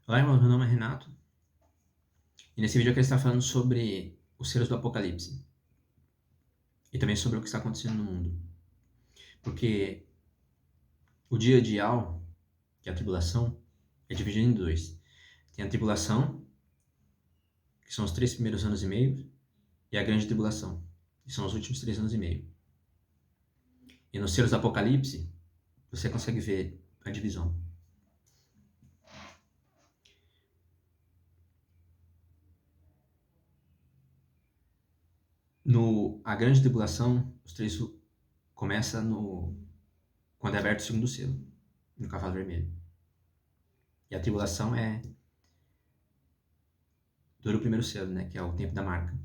Olá, irmãos, meu nome é Renato e nesse vídeo eu quero estar falando sobre os selos do Apocalipse e também sobre o que está acontecendo no mundo. Porque o dia ideal, que é a tribulação, é dividido em dois. Tem a tribulação, que são os 3 primeiros anos e meio, e a grande tribulação, que são os últimos 3 anos e meio. E nos selos do Apocalipse, você consegue ver a divisão. A grande tribulação, começa quando é aberto o segundo selo, no cavalo vermelho. E a tribulação dura o primeiro selo, né, que é o tempo da marca.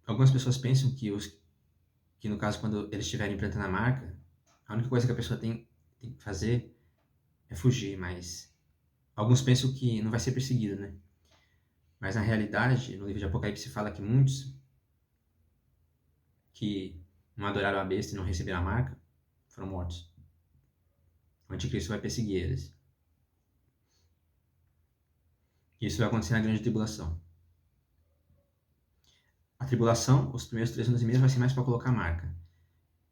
Algumas pessoas pensam que no caso, quando eles estiverem plantando a marca, a única coisa que a pessoa tem que fazer é fugir, mas alguns pensam que não vai ser perseguido, né? Mas na realidade, no livro de Apocalipse fala que muitos que não adoraram a besta e não receberam a marca foram mortos. O anticristo vai perseguir eles. E isso vai acontecer na grande tribulação. A tribulação, os primeiros 3 anos e meio, vai ser mais para colocar a marca.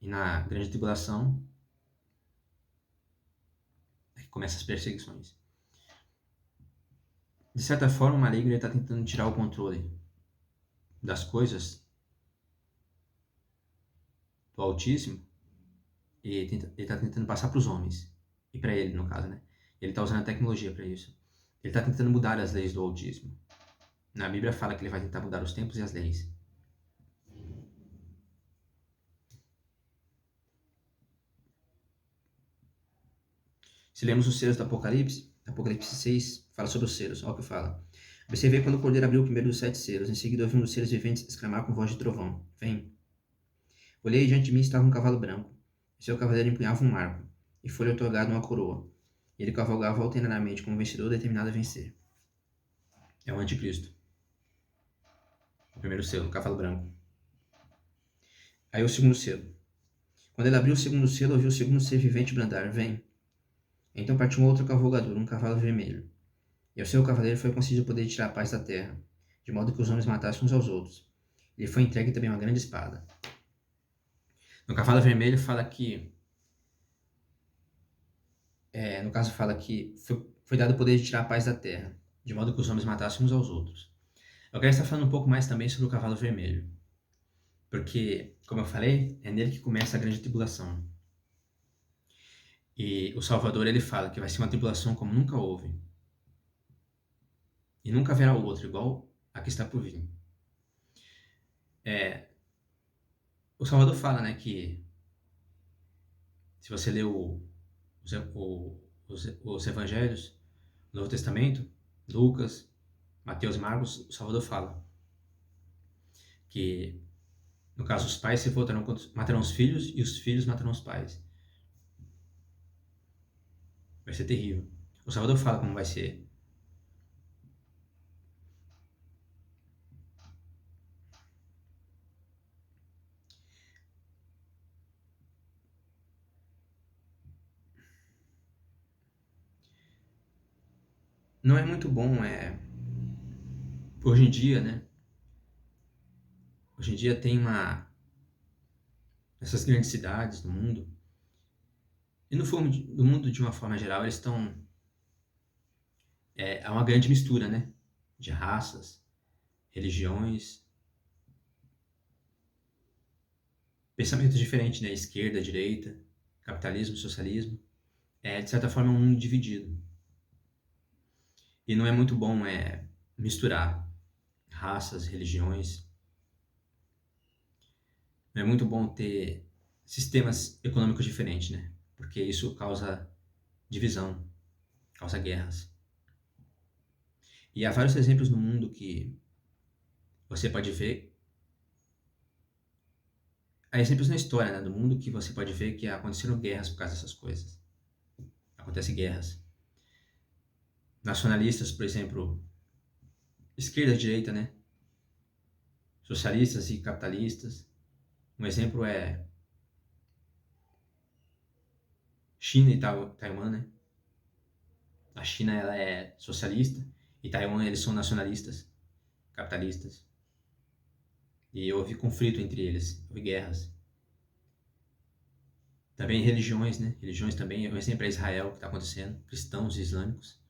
E na grande tribulação é que começam as perseguições. De certa forma, o maligno está tentando tirar o controle das coisas do Altíssimo e ele está tentando passar para os homens. E para ele, no caso, né? Ele está usando a tecnologia para isso. Ele está tentando mudar as leis do Altíssimo. Na Bíblia fala que ele vai tentar mudar os tempos e as leis. Se lemos os selos do Apocalipse, Apocalipse 6 fala sobre os selos. Olha o que fala. Observei quando o cordeiro abriu o primeiro dos 7 selos. Em seguida ouvi um dos seres viventes exclamar com voz de trovão: Vem! Olhei e diante de mim estava um cavalo branco. E seu cavaleiro empunhava um marco, e foi-lhe otorgado uma coroa. E ele cavalgava alternadamente como vencedor determinado a vencer. É o anticristo. O primeiro selo, o cavalo branco. Aí o segundo selo. Quando ele abriu o segundo selo, ouviu o segundo ser vivente bradar: Vem! Então partiu um outro cavalgador, um cavalo vermelho. E ao seu cavaleiro foi concedido o poder de tirar a paz da terra, de modo que os homens matassem uns aos outros. Lhe foi entregue também uma grande espada. No cavalo vermelho fala que no caso fala que foi dado o poder de tirar a paz da terra, de modo que os homens matassem uns aos outros. Eu quero estar falando um pouco mais também sobre o cavalo vermelho, porque, como eu falei, é nele que começa a grande tribulação. E o Salvador, ele fala que vai ser uma tribulação como nunca houve. E nunca haverá outra, igual a que está por vir. O Salvador fala, né, que se você ler os evangelhos, o Novo Testamento, Lucas, Mateus e Marcos, o Salvador fala que, no caso, os pais se voltarão, matarão os filhos e os filhos matarão os pais. Vai ser terrível. O Salvador fala como vai ser. Não é muito bom, hoje em dia, né? Hoje em dia tem essas grandes cidades do mundo, e no mundo de uma forma geral, eles estão, é uma grande mistura, né? De raças, religiões, pensamentos diferentes, né? Esquerda, direita, capitalismo, socialismo. De certa forma, é um mundo dividido. E não é muito bom misturar raças, religiões. Não é muito bom ter sistemas econômicos diferentes, né? Porque isso causa divisão, causa guerras. E há vários exemplos no mundo que você pode ver. Há exemplos na história, né, do mundo que você pode ver que aconteceram guerras por causa dessas coisas. Acontecem guerras. Nacionalistas, por exemplo, esquerda e direita, né? Socialistas e capitalistas. Um exemplo é China e Taiwan, né? A China, ela é socialista e Taiwan, eles são nacionalistas, capitalistas. E houve conflito entre eles, houve guerras. Também religiões, né? Religiões também, um exemplo é Israel, que está acontecendo, cristãos e islâmicos,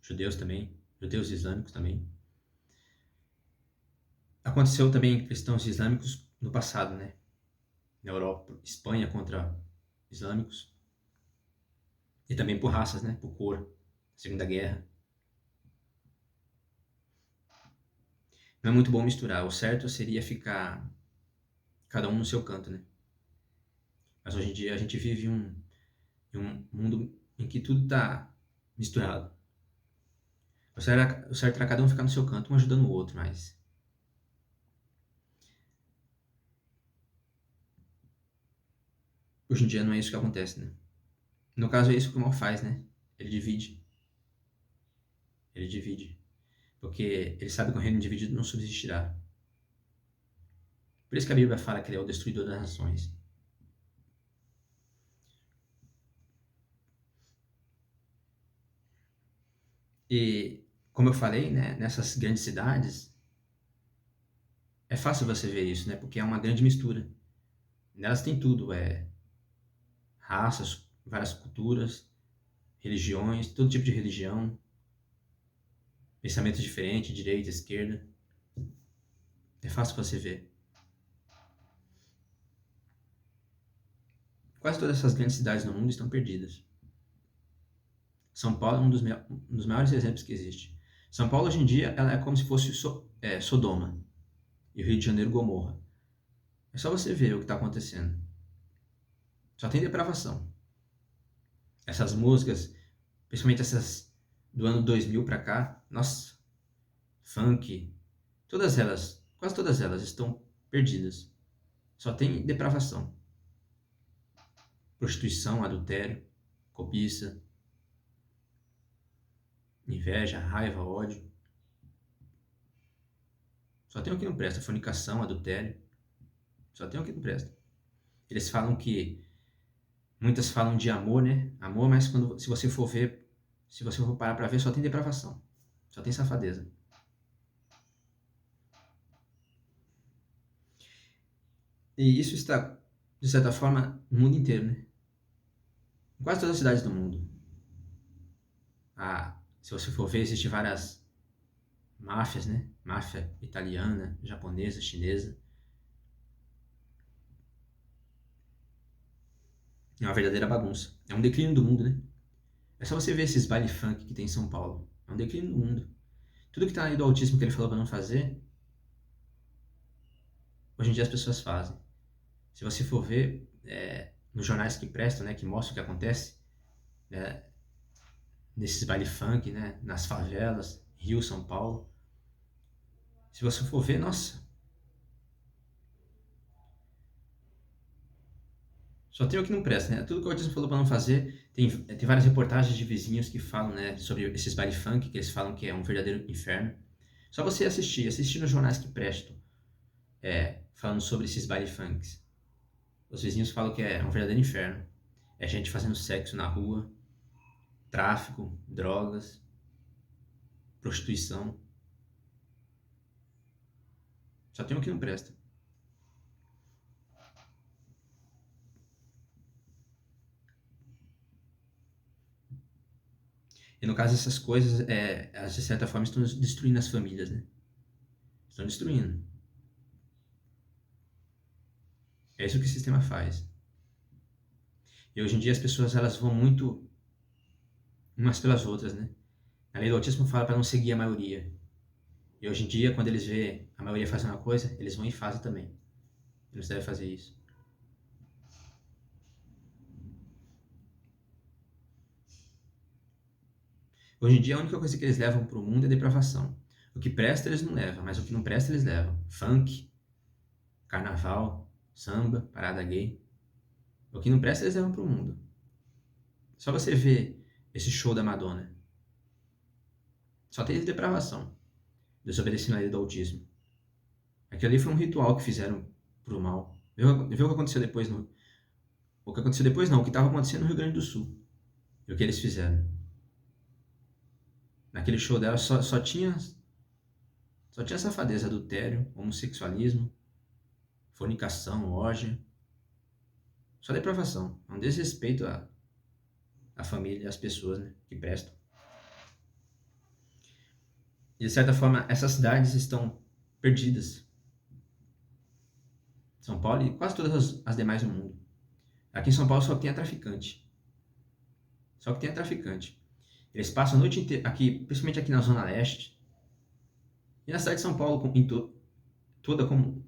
judeus também, judeus e islâmicos também. Aconteceu também cristãos e islâmicos no passado, né? Na Europa, Espanha contra islâmicos. E também por raças, né? Por cor, Segunda Guerra. Não é muito bom misturar, o certo seria ficar cada um no seu canto, né? Mas hoje em dia a gente vive em um mundo em que tudo está misturado. O certo era cada um ficar no seu canto, um ajudando o outro, mas hoje em dia não é isso que acontece, né? No caso é isso que o mal faz, né? Ele divide. Ele divide. Porque ele sabe que o reino dividido não subsistirá. Por isso que a Bíblia fala que ele é o destruidor das nações. E, como eu falei, né, nessas grandes cidades, é fácil você ver isso, né? Porque é uma grande mistura. Nelas tem tudo, raças, várias culturas, religiões, todo tipo de religião, pensamentos diferentes, direita, esquerda. É fácil você ver. Quase todas essas grandes cidades no mundo estão perdidas. São Paulo é um dos maiores exemplos que existe. São Paulo, hoje em dia, ela é como se fosse Sodoma e o Rio de Janeiro, Gomorra. É só você ver o que está acontecendo. Só tem depravação. Essas músicas, principalmente essas do ano 2000 para cá, nossa, funk, todas elas, quase todas elas estão perdidas. Só tem depravação. Prostituição, adultério, cobiça, inveja, raiva, ódio. Só tem o que não presta. Fornicação, adultério. Só tem o que não presta. Eles falam que... Muitas falam de amor, né? Amor, mas se você for ver... Se você for parar pra ver, só tem depravação. Só tem safadeza. E isso está, de certa forma, no mundo inteiro, né? Em quase todas as cidades do mundo. Se você for ver, existem várias máfias, né? Máfia italiana, japonesa, chinesa. É uma verdadeira bagunça. É um declínio do mundo, né? É só você ver esses baile funk que tem em São Paulo. É um declínio do mundo. Tudo que tá aí do autismo que ele falou pra não fazer, hoje em dia as pessoas fazem. Se você for ver, nos jornais que prestam, né? Que mostram o que acontece, né, nesses baile funk, né? Nas favelas, Rio, São Paulo. Se você for ver, nossa, só tem o que não presta, né? Tudo que o autismo falou pra não fazer, tem várias reportagens de vizinhos que falam, né, sobre esses baile funk, que eles falam que é um verdadeiro inferno. Só você assistir nos jornais que prestam, falando sobre esses baile funks. Os vizinhos falam que é um verdadeiro inferno. É gente fazendo sexo na rua, tráfico, drogas, prostituição. Só tem o que não presta. E no caso, essas coisas, elas de certa forma estão destruindo as famílias, né? Estão destruindo. É isso que o sistema faz. E hoje em dia as pessoas elas vão muito umas pelas outras, né? A lei do autismo fala para não seguir a maioria. E hoje em dia, quando eles vê a maioria fazendo uma coisa, eles vão e fazem também. Eles devem fazer isso. Hoje em dia, a única coisa que eles levam para o mundo é depravação. O que presta eles não levam, mas o que não presta eles levam. Funk, carnaval, samba, parada gay. O que não presta eles levam para o mundo. Só você ver esse show da Madonna. Só tem depravação. Desobedecendo a lei do autismo. Aquilo ali foi um ritual que fizeram pro mal. Vê o que aconteceu depois O que aconteceu depois não, o que estava acontecendo no Rio Grande do Sul. E o que eles fizeram. Naquele show dela só tinha safadeza, adultério, homossexualismo, fornicação, orgia. Só depravação. É um desrespeito à família e às pessoas, né, que prestam. E de certa forma, essas cidades estão perdidas. São Paulo e quase todas as demais do mundo. Aqui em São Paulo só tem a traficante. Só que tem a traficante. Eles passam a noite inteira, aqui, principalmente aqui na Zona Leste, e na cidade de São Paulo toda como...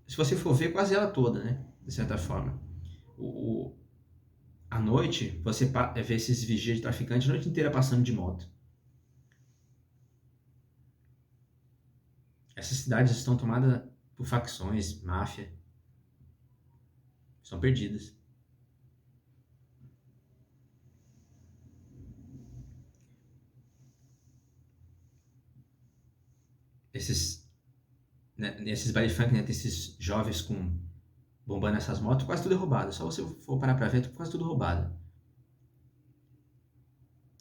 Se você for ver, quase ela toda, né? De certa forma. À noite, você vê esses vigias de traficante a noite inteira passando de moto. Essas cidades estão tomadas por facções, máfia. Estão perdidas. Nesses baile funk, né, tem esses jovens bombando essas motos, quase tudo é roubado. Só você for parar pra ver, quase tudo roubado.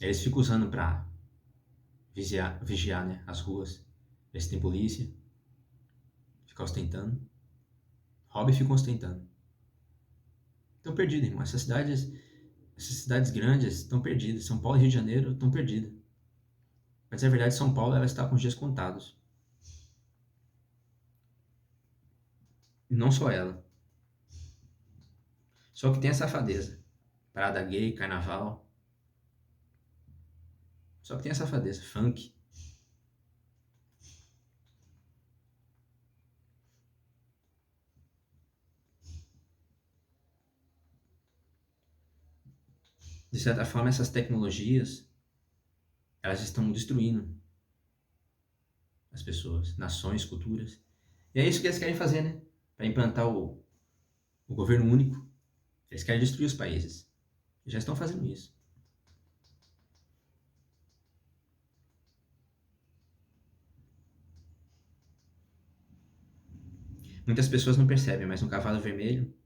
Eles ficam usando pra vigiar, né, as ruas. Eles têm polícia. Fica ostentando. Rouba e fica ostentando. Estão perdidos, irmão. Essas cidades grandes estão perdidas. São Paulo e Rio de Janeiro estão perdidas. Mas é verdade, São Paulo ela está com os dias contados. E não só ela. Só que tem a safadeza. Parada gay, carnaval. Só que tem a safadeza. Funk. De certa forma, essas tecnologias, elas estão destruindo as pessoas, nações, culturas. E é isso que eles querem fazer, né? Para implantar o governo único. Eles querem destruir os países. E já estão fazendo isso. Muitas pessoas não percebem, mas no cavalo vermelho,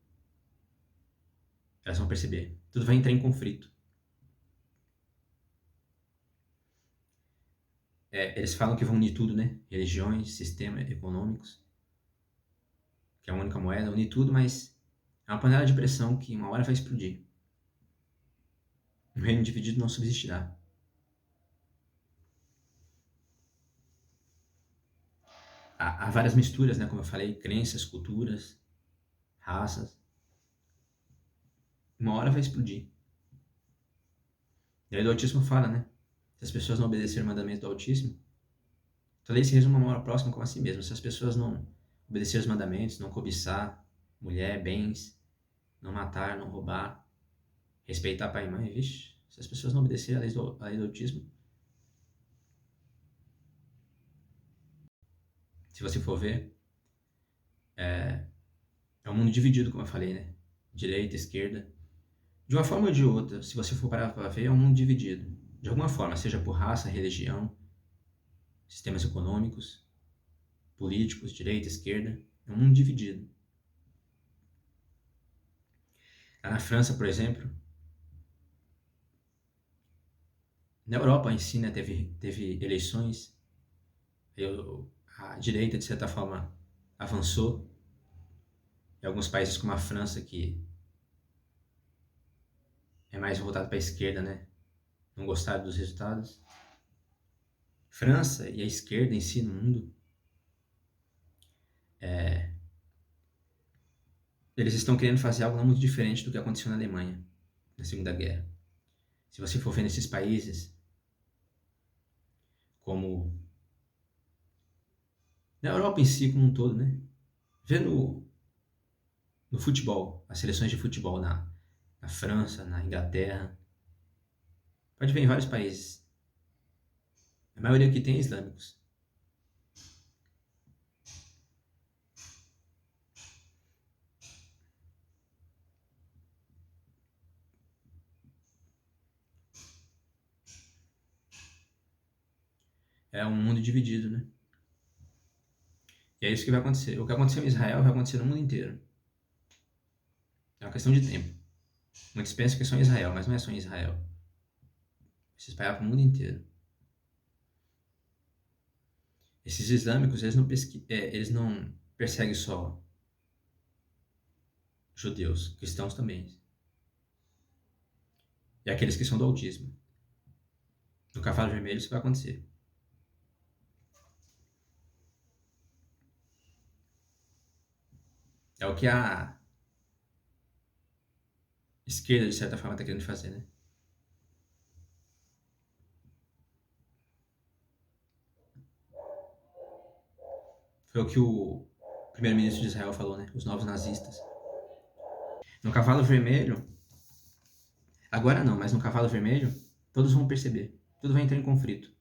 elas vão perceber. Tudo vai entrar em conflito. Eles falam que vão unir tudo, né? Religiões, sistemas econômicos, que é a única moeda, unir tudo, mas é uma panela de pressão que uma hora vai explodir. Um reino dividido não subsistirá. Há várias misturas, né? Como eu falei, crenças, culturas, raças. Uma hora vai explodir. E aí do autismo fala, né? Se as pessoas não obedecerem o mandamento do autismo, toda lei se resume a uma hora próxima como assim mesmo. Se as pessoas não obedecerem os mandamentos, não cobiçar mulher, bens, não matar, não roubar, respeitar pai e mãe, vixe, se as pessoas não obedecerem a lei do autismo, se você for ver, é um mundo dividido, como eu falei, né? Direita, esquerda. De uma forma ou de outra, se você for parar para ver, é um mundo dividido. De alguma forma, seja por raça, religião, sistemas econômicos, políticos, direita, esquerda. É um mundo dividido. Lá na França, por exemplo, na Europa em si, né, teve eleições, a direita, de certa forma, avançou. Em alguns países como a França, que é mais voltado para a esquerda, né, não gostaram dos resultados. França e a esquerda em si no mundo, eles estão querendo fazer algo não muito diferente do que aconteceu na Alemanha, na Segunda Guerra. Se você for ver nesses países, como na Europa em si como um todo, né? Vê no futebol, as seleções de futebol na França, na Inglaterra, pode ver em vários países. A maioria que tem é islâmicos. É um mundo dividido, né? E é isso que vai acontecer. O que aconteceu em Israel vai acontecer no mundo inteiro. É uma questão de tempo. Muitos pensam que é só em Israel, mas não é só em Israel. Se espalhar para o mundo inteiro. Esses islâmicos, eles não perseguem só judeus, cristãos também. E aqueles que são do autismo. No cavalo vermelho isso vai acontecer. É o que a esquerda, de certa forma, está querendo fazer, né? Foi o que o primeiro-ministro de Israel falou, né? Os novos nazistas. No cavalo vermelho, agora não, mas no cavalo vermelho, todos vão perceber. Tudo vai entrar em conflito.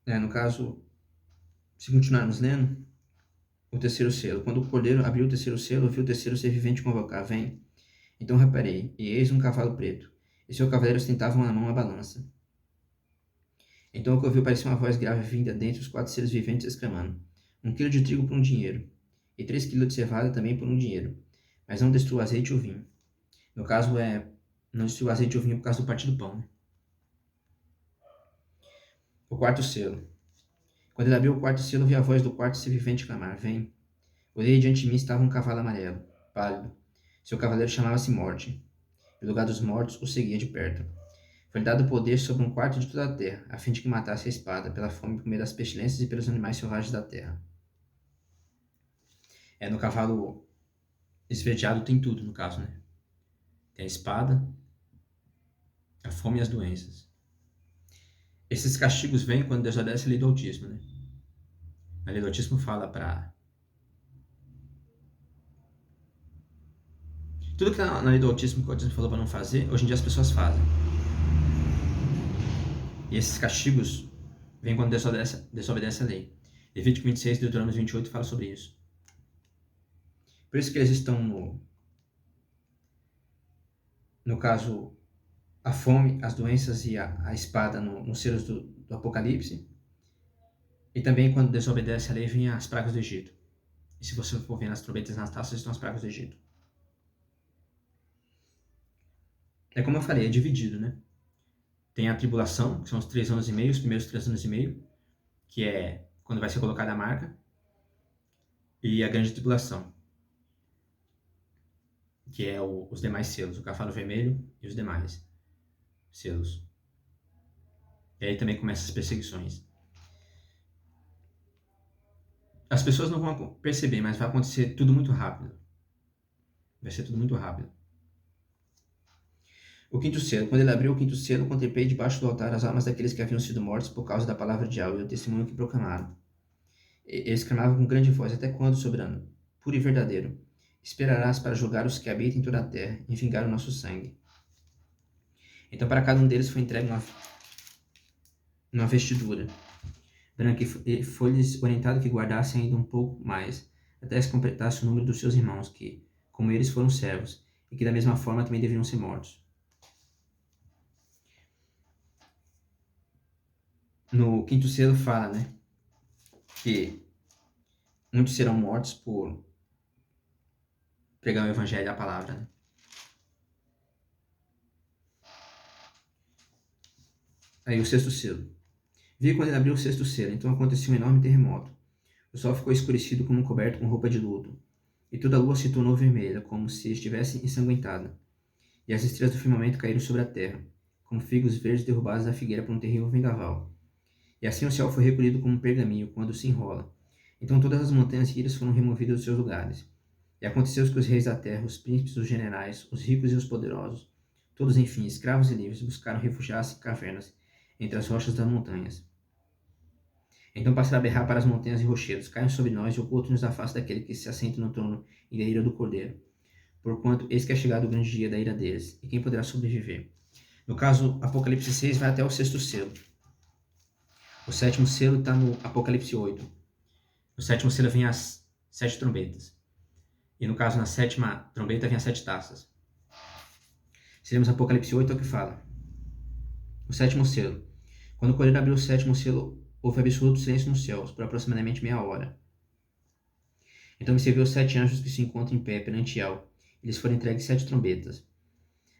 No caso, se continuarmos lendo, o terceiro selo. Quando o cordeiro abriu o terceiro selo, viu o terceiro ser vivente convocar: Vem. Então reparei, e eis um cavalo preto, e seu cavaleiro ostentava na mão uma balança. Então o que ouviu parecia uma voz grave vinda dentre os 4 seres viventes, exclamando: 1 quilo de trigo por 1 dinheiro, e 3 quilos de cevada também por 1 dinheiro, mas não destrua o azeite e o vinho. No caso, não destrua o azeite e o vinho por causa do partido do pão. Né? O quarto selo. Quando ele abriu o quarto selo, vi a voz do quarto ser vivente clamar: Vem. Olhei, diante de mim estava um cavalo amarelo, pálido. Seu cavaleiro chamava-se Morte. E o lugar dos mortos o seguia de perto. Foi-lhe dado poder sobre 1/4 de toda a terra, a fim de que matasse a espada, pela fome, por meio das pestilências e pelos animais selvagens da terra. No cavalo esverdeado tem tudo, no caso, né? Tem a espada, a fome e as doenças. Esses castigos vêm quando desobedece a lei do autismo, né? A lei do autismo fala para... Tudo que tá na lei do autismo que o autismo falou para não fazer, hoje em dia as pessoas fazem. E esses castigos vêm quando desobedece a lei. Levítico 26 e Deuteronômio 28 fala sobre isso. Por isso que eles estão no caso, a fome, as doenças e a espada nos selos do Apocalipse. E também quando desobedece a lei, vêm as pragas do Egito. E se você for ver nas trombetas e nas taças, estão as pragas do Egito. É como eu falei, é dividido, né? Tem a tribulação, que são os 3 anos e meio, os primeiros 3 anos e meio, que é quando vai ser colocada a marca, e a grande tribulação, que é os demais selos, o cavalo vermelho e os demais selos. E aí também começam as perseguições. As pessoas não vão perceber, mas vai acontecer tudo muito rápido. Vai ser tudo muito rápido. O quinto selo. Quando ele abriu o quinto selo, contemplei debaixo do altar as almas daqueles que haviam sido mortos por causa da palavra de Yahweh e o testemunho que proclamaram. Eles clamavam com grande voz: Até quando, soberano, puro e verdadeiro, esperarás para julgar os que habitam em toda a terra e vingar o nosso sangue? Então para cada um deles foi entregue uma vestidura branca, e foi-lhes orientado que guardassem ainda um pouco mais, até se completasse o número dos seus irmãos, que, como eles, foram servos, e que da mesma forma também deveriam ser mortos. No quinto selo fala, né, que muitos serão mortos por pregar o evangelho, a palavra, né? Aí o sexto selo. Vi quando ele abriu o sexto selo, então aconteceu um enorme terremoto. O sol ficou escurecido como coberto com roupa de luto, e toda a lua se tornou vermelha, como se estivesse ensanguentada. E as estrelas do firmamento caíram sobre a terra, como figos verdes derrubados da figueira por um terrível vendaval. E assim o céu foi recolhido como um pergaminho, quando se enrola. Então todas as montanhas e ilhas foram removidas dos seus lugares. E aconteceu que os reis da terra, os príncipes, os generais, os ricos e os poderosos, todos, enfim, escravos e livres, buscaram refugiar-se em cavernas, entre as rochas das montanhas. Então passará a berrar para as montanhas e rochedos: Caiam sobre nós e ocultem-nos da face daquele que se assenta no trono e da ira do Cordeiro. Porquanto eis que é chegado o grande dia da ira deles, e quem poderá sobreviver? No caso, Apocalipse 6 vai até o sexto selo. O sétimo selo está no Apocalipse 8. No sétimo selo vem as 7 trombetas. E no caso, na sétima trombeta vem as 7 taças. Se lemos Apocalipse 8, é o que fala. O sétimo selo. Quando o cordeiro abriu o sétimo selo, houve absoluto silêncio nos céus, por aproximadamente meia hora. Então me viu os 7 anjos que se encontram em pé perante El. Eles foram entregues 7 trombetas.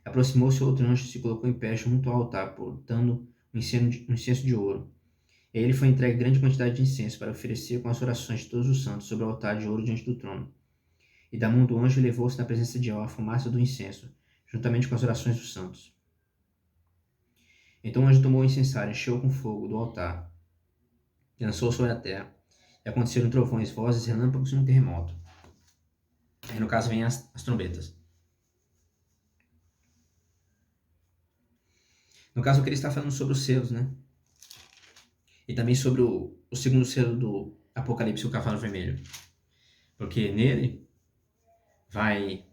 Aproximou-se outro anjo e se colocou em pé junto ao altar, portando um incenso de ouro. A ele foi entregue grande quantidade de incenso para oferecer com as orações de todos os santos sobre o altar de ouro diante do trono. E da mão do anjo levou-se na presença de El a fumaça do incenso, juntamente com as orações dos santos. Então o anjo tomou o incensário, encheu-o com fogo do altar, e lançou sobre a terra. E aconteceram trovões, vozes, relâmpagos e um terremoto. Aí no caso vem as trombetas. No caso eu queria estar falando sobre os selos, né? E também sobre o segundo selo do Apocalipse, o cavalo vermelho. Porque nele vai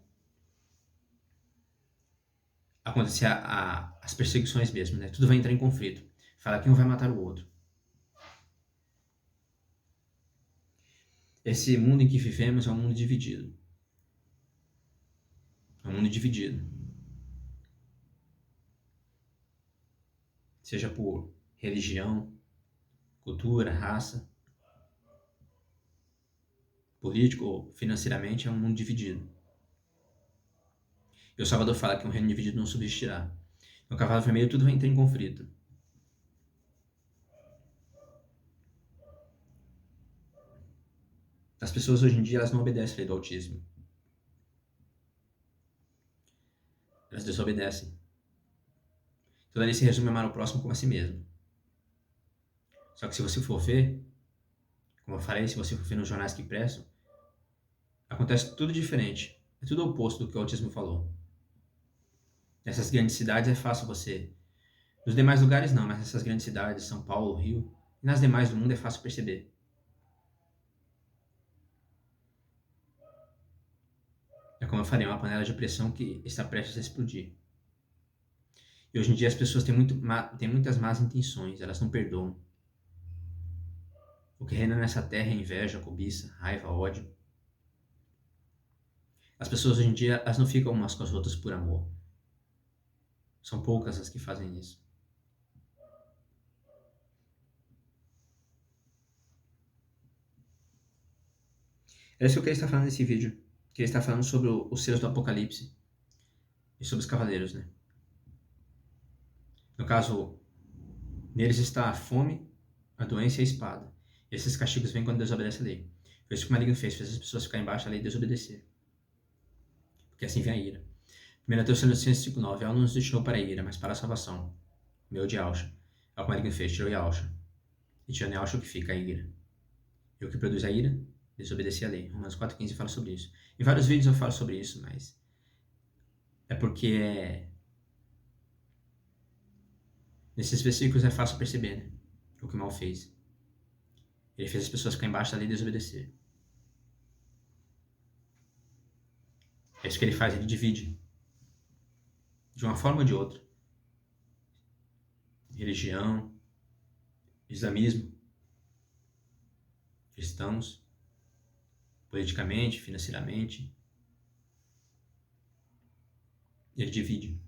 acontecer as perseguições mesmo, né? Tudo vai entrar em conflito. Fala que um vai matar o outro. Esse mundo em que vivemos é um mundo dividido. É um mundo dividido. Seja por religião, cultura, raça, político ou financeiramente, é um mundo dividido. E o Salvador fala que um reino dividido não subsistirá. No cavalo vermelho tudo vai entrar em conflito. As pessoas hoje em dia elas não obedecem a lei do autismo. Elas desobedecem. Então ali se resume amar o próximo como a si mesmo. Só que se você for ver, como eu falei, se você for ver nos jornais que prestam, acontece tudo diferente. É tudo o oposto do que o autismo falou. Nessas grandes cidades é fácil você. Nos demais lugares não, mas nessas grandes cidades, São Paulo, Rio, e nas demais do mundo é fácil perceber. É como eu falei, uma panela de pressão que está prestes a explodir. E hoje em dia as pessoas têm muitas más intenções, elas não perdoam. O que reina nessa terra é inveja, cobiça, raiva, ódio. As pessoas hoje em dia elas não ficam umas com as outras por amor. São poucas as que fazem isso. É isso que eu queria estar falando nesse vídeo. Eu queria estar falando sobre os selos do Apocalipse e sobre os cavaleiros, né? No caso, neles está a fome, a doença e a espada. E esses castigos vêm quando desobedece a lei. Foi isso que o maligno fez as pessoas ficarem embaixo da lei e desobedecer. Porque assim vem a ira. 1 Tessalonicenses 5,9. Ela não nos deixou para a ira, mas para a salvação. Meu de Alcha. É o que o maligno fez, tirou Yalcha. E tirando Yalcha, o que fica? A ira. E o que produz a ira? Desobedecer a lei. Romanos 4,15 fala sobre isso. Em vários vídeos eu falo sobre isso, mas é porque nesses versículos é fácil perceber, né? O que o mal fez. Ele fez as pessoas ficarem embaixo da lei e desobedecer. É isso que ele faz, ele divide. De uma forma ou de outra. Religião, islamismo, cristãos, politicamente, financeiramente. Ele divide.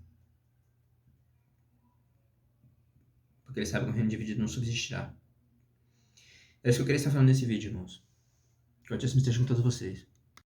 Porque ele sabe que um reino dividido não subsistirá. É isso que eu queria estar falando nesse vídeo, irmãos. Que o Altíssimo esteja com todos vocês.